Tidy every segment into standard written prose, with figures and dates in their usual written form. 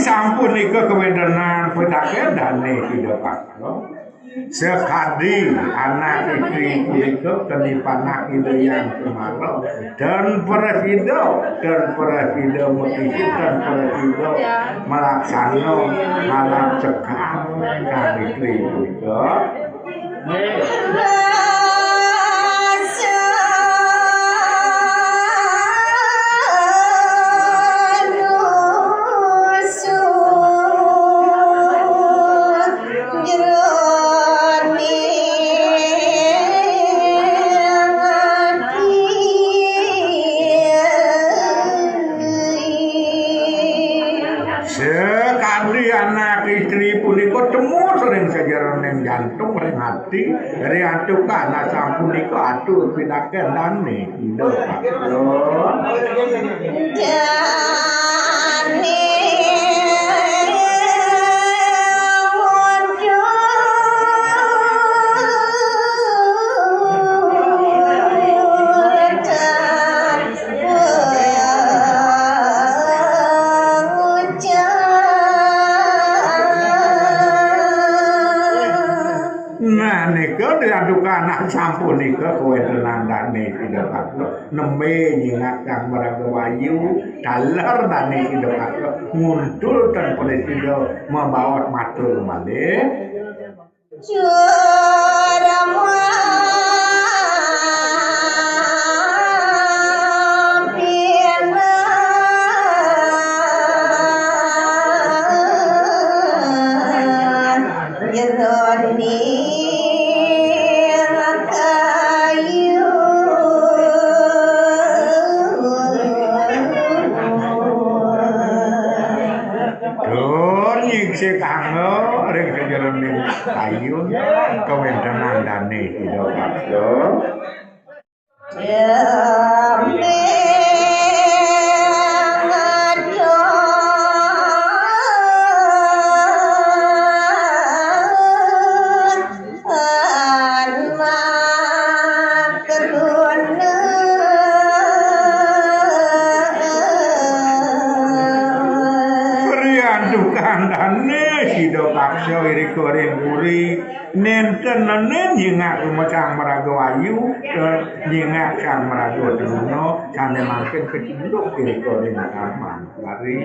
Sampun nika kewentenan pitaken dane Sidapaksa sekadi anak istri punika kenipanak yang kemarau dan presida mekisi dan presida melaksana malam cekal kang istri punika sekali anak istri punika temu sering sejarah ning jantung ring hati dari antuk anak sampun nika atur pitaken dane Sidapaksa nah nika diaduk anak sampun nika kewentenan dane Sidapaksa nembe nyingat Kang Maragawayu daler dane Sidapaksa nguntul ten presida membawa matur malih nyiksi kanggo ring sejeroning kayun kewentenan dane Sidapaksa dane Sidapaksa irika ring puri nenten nyingak Kang Maragawayu nyingak Kang Maragaduna sane mangken kecinduk irika ring taman lari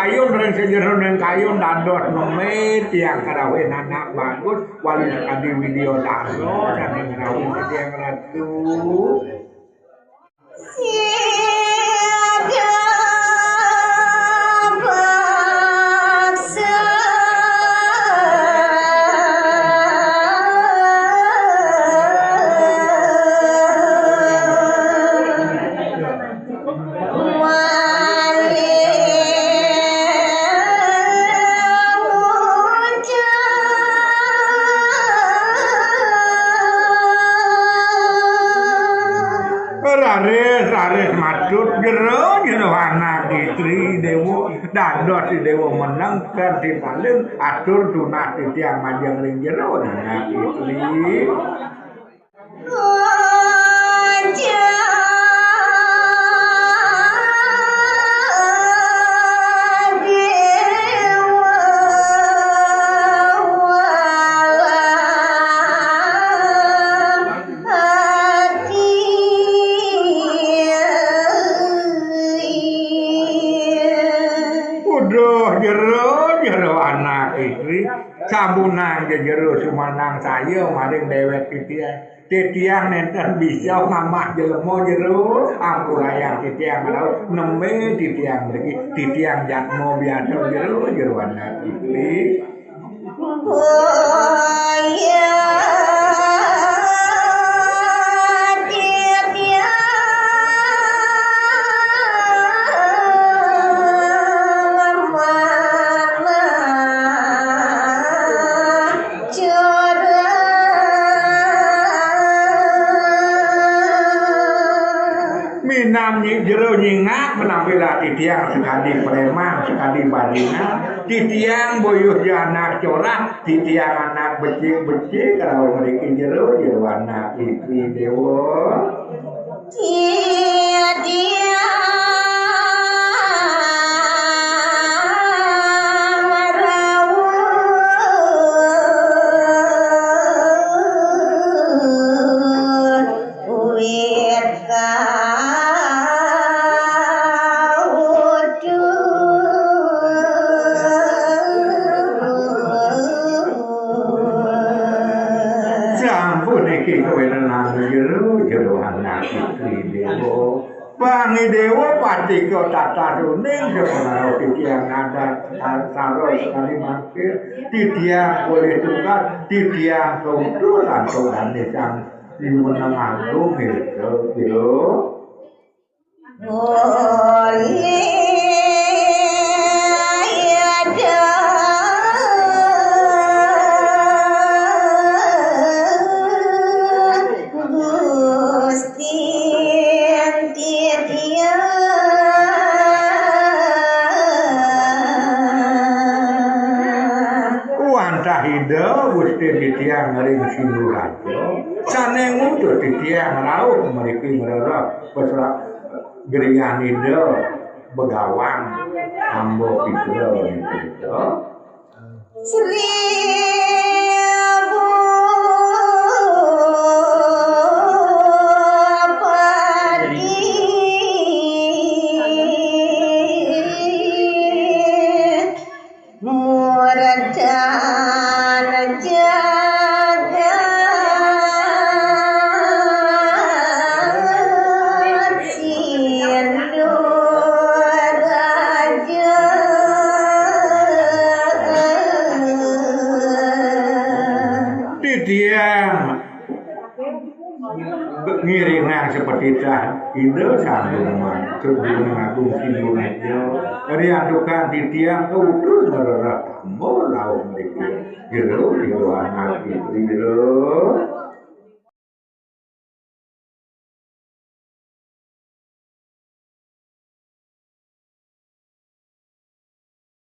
kayun ring sejeroning kayun dados neme tiyang karawen anak bagus wali sekadi Widyodara dan ngrawuh tiyang ratu raris madut jero anak istri dewa dados si dewa meneng kan dipaling atur tunah titiang manjang ring jero anak istri Hati Samunang jero sumanang saya maring dewek titiang nenten bisa mamah jelema jero ampurayang titiang laut neme titiang mriki titiang jatmo biasa jero anak iki jero nyingak menampila titiang sekali preman sekali balingan titiang boyuh anak corak titiang anak becik-becik kalau mereka jero anak istri dewa dia Bangi dewa pati ko tata duning sebenarnya titiang ada taruh sekali mampir titiang boleh tukar titiang keuntulan Tuhan yang dimenang agung gitu Gusti titiang ngering Sindurajo saneng untuk titiang rauh meriki mererok pesrak geringanida begawang ambo pitro gitu ngiringan seperti dah Indo sambungan kebunan agung Sindurajo dari adukan titiang keutus mererah mau lau mereka jero anak itu jero